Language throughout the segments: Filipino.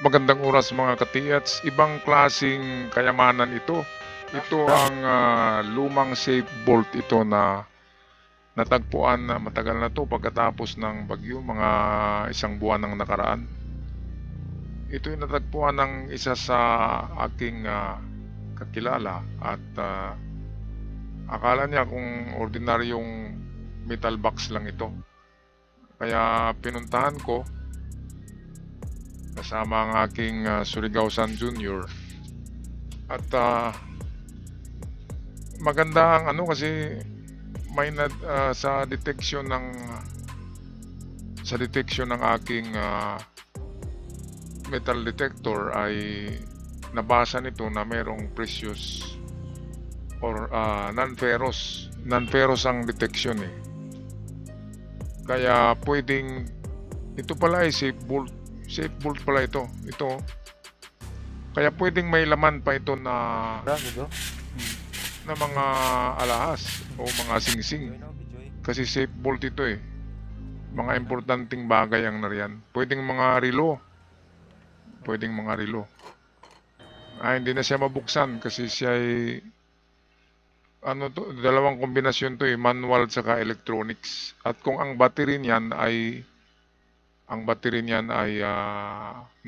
Magandang oras mga katiyats. Ibang klasing kayamanan ito. Ito ang lumang safe bolt ito na natagpuan na matagal na to pagkatapos ng bagyo, mga isang buwan nang nakaraan. Ito yung natagpuan ng isa sa aking kakilala at akala niya kung ordinaryong metal box lang ito. Kaya pinuntahan ko kasama ang aking Surigao-san Jr. At maganda ang ano kasi may sa detection ng aking metal detector ay nabasa nito na merong precious or non-ferrous ang detection eh. Kaya pwedeng ito pala ay safe bolt pala ito. Kaya pwedeng may laman pa ito na mga alahas o mga singsing. Kasi safe bolt ito eh. Mga importanteng bagay ang nariyan. Pwedeng mga relo. Hindi na siya mabuksan kasi siya ay dalawang kombinasyon to eh, manual saka electronics. At kung ang battery niyan ay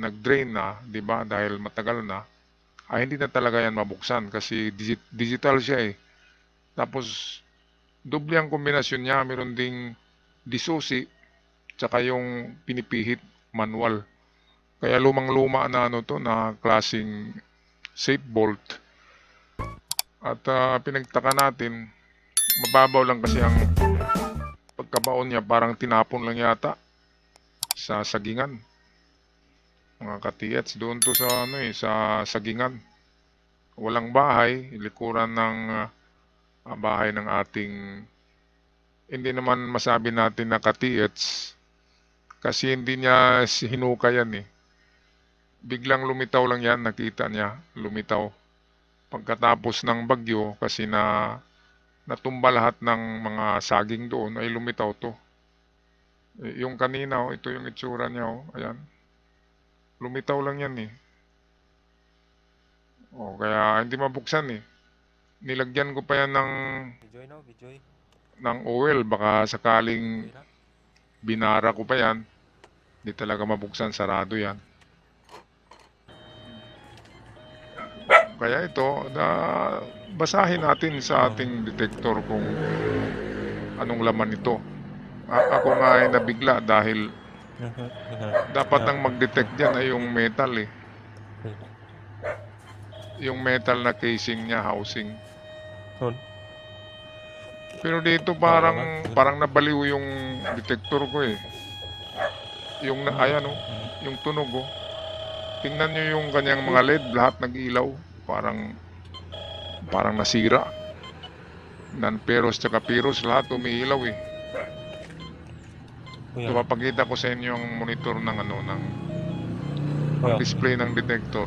nag-drain na, 'di ba? Dahil matagal na, ay hindi na talaga yan mabuksan kasi digital siya eh. Tapos doble ang kombinasyon niya, meron ding disusi tsaka yung pinipihit manual. Kaya lumang-luma na na klaseng safe bolt. At pinagtaka natin, mababaw lang kasi ang pagkabaon niya, parang tinapon lang yata sa sagingan. Mga katiyats, doon to sa sa sagingan. Walang bahay, likuran ng bahay ng ating, hindi naman masabi natin na katiyats kasi hindi niya hinukayan eh. Biglang lumitaw lang yan, nakita niya, lumitaw. Pagkatapos ng bagyo kasi natumba lahat ng mga saging doon ay lumitaw to. Yung kanina ito yung itsura niya ayan. Lumitaw lang yan eh. Kaya hindi mabuksan eh. Nilagyan ko pa yan ng oil, baka sakaling binara ko pa yan. Hindi talaga mabuksan, sarado yan. Kaya ito, basahin natin sa ating detector kung anong laman ito. Ako nga ay nabigla dahil dapat ang mag-detect dyan ay yung metal eh. Yung metal na casing niya, housing. Pero dito parang nabaliw yung detector ko eh. Yung tunog oh. Tingnan nyo yung kanyang mga LED, lahat nag-ilaw. Parang nasira. Non-ferrous tsaka ferrous, lahat umiilaw eh. Ito, papakita ko sa inyo yung monitor ng ang display ng detector.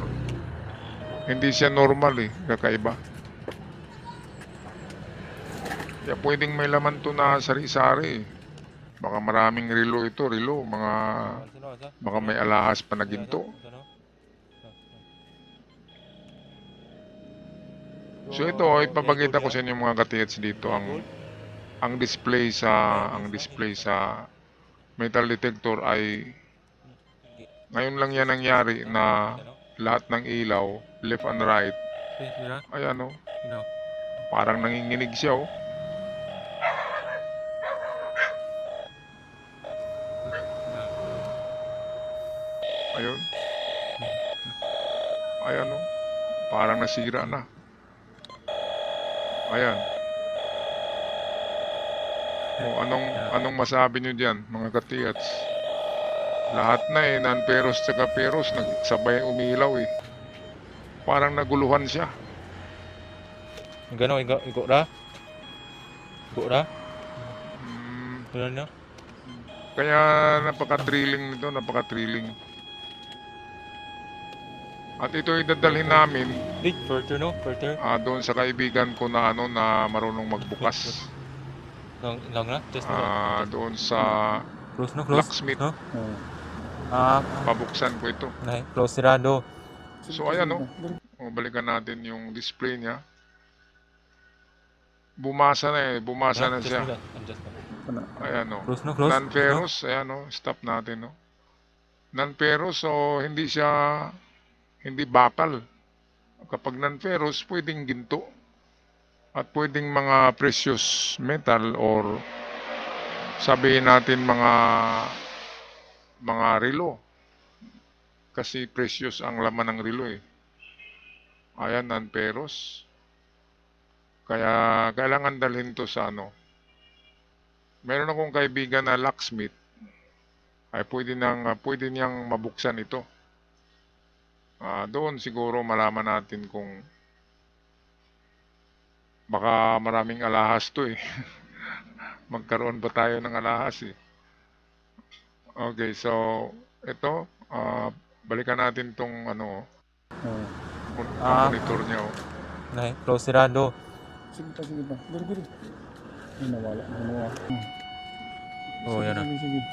Hindi siya normal eh, kakaiba. Kaya pwedeng may laman to na sari-sari eh. Baka maraming relo ito, baka may alahas pa na ginto. So ito, ipapakita ko sa inyo mga katiyats dito ang display sa metal detector ay ngayon lang yan nangyari na lahat ng ilaw, left and right. Ayan oh. Parang nanginginig siya oh. Ayun. Ayan oh. Parang nasira na. Ayan. Anong masabi nyo diyan, mga katiyats? Lahat na eh, non-ferrous tsaka ferrous, nagsabay umilaw eh. Parang naguluhan siya. Gano, igo ra? Igo ra? Ganun na? Kaya napaka-thrilling nito, napaka-thrilling. At ito ay dadalhin namin Further. doon sa kaibigan ko na na marunong magbukas. Lang na? Test na. Doon sa Close. blacksmith. No? Pabuksan ko ito. Close sirado. So ayan no. Balikan natin yung display niya. Bumasa na eh. Bumasa na siya. Ayan no. Close no, Non-ferrous. Ayan no. Stop natin no. Non-ferrous, so hindi bakal. Kapag non-ferrous, pwedeng ginto. At pwedeng mga precious metal or sabihin natin mga relo. Kasi precious ang laman ng relo eh. Ayan, non-ferrous. Kaya kailangan dalhin to sa ano. Meron akong kaibigan na locksmith. Ay pwede niyang mabuksan ito. Doon siguro malaman natin kung baka maraming alahas to eh. Magkaroon ba tayo ng alahas eh. Okay, so ito, balikan natin tong ano, monitor niya oh. Close sirado. Sige pa. Dali. Ay, nawala. Oh, yan na. Sige.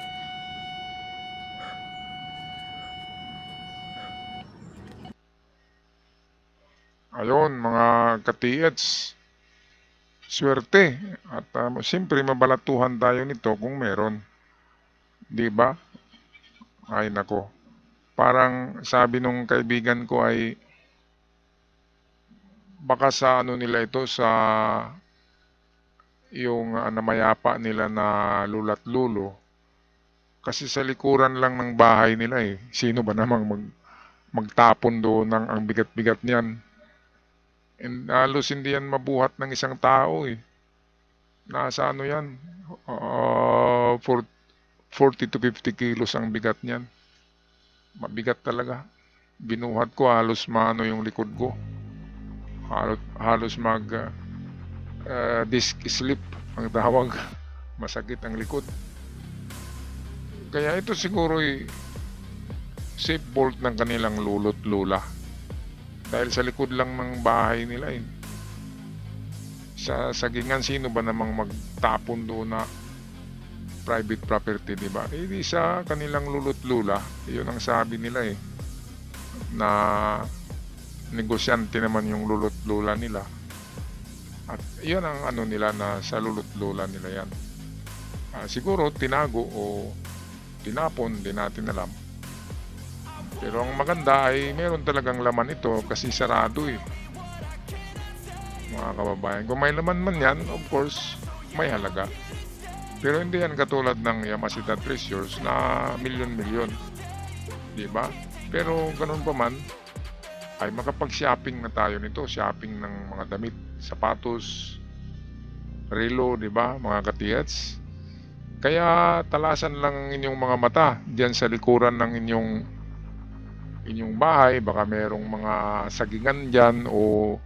Ayun, mga ka-TH, swerte. At siyempre, mabalatuhan tayo nito kung meron. Di ba? Ay, nako. Parang sabi nung kaibigan ko ay baka sa ano nila ito, sa yung namayapa nila na lulat lulo. Kasi sa likuran lang ng bahay nila eh. Sino ba namang magtapon doon ng ang bigat-bigat niyan? And halos hindi yan mabuhat ng isang tao eh. Nasa ano yan? 40 to 50 kilos ang bigat niyan. Mabigat talaga. Binuhat ko halos maano yung likod ko. Halos disc slip ang tawag. Masakit ang likod. Kaya ito siguro safe bolt ng kanilang lolo't lola. Dahil sa likod lang ng bahay nila eh. Sa sagingan, sino ba namang magtapon doon na private property, di ba? Hindi sa kanilang lolo't lola. Iyon ang sabi nila eh. Na negosyante naman yung lolo't lola nila. At iyon ang ano nila na sa lolo't lola nila yan. Siguro tinago o tinapon, di natin alam. Pero ang maganda ay meron talagang laman ito kasi sarado eh. Mga kababayan, kung may laman man yan, of course, may halaga. Pero hindi yan katulad ng Yamashita Treasures na milyon-milyon. Diba? Pero ganun pa man, ay makapag-shopping na tayo nito. Shopping ng mga damit, sapatos, relo, diba? Mga katiyats. Kaya talasan lang inyong mga mata diyan sa likuran ng inyong bahay, baka merong mga sagingan dyan o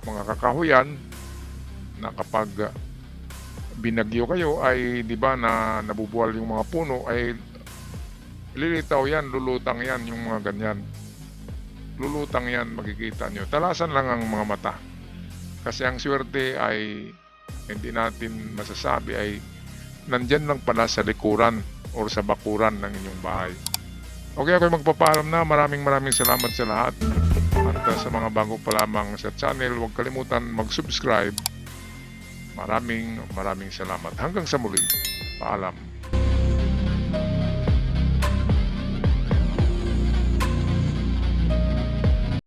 mga kakahuyan na kapag binagyo kayo ay di ba na nabubuwal yung mga puno ay lilitaw yan, lulutang yan yung mga ganyan. Lulutang yan, makikita nyo. Talasan lang ang mga mata. Kasi ang swerte ay hindi natin masasabi ay nandyan lang pala sa likuran o sa bakuran ng inyong bahay. Okay, ako magpapaalam na. Maraming salamat sa lahat. At sa mga bago pa lamang sa channel, huwag kalimutan mag-subscribe. Maraming salamat. Hanggang sa muli. Paalam.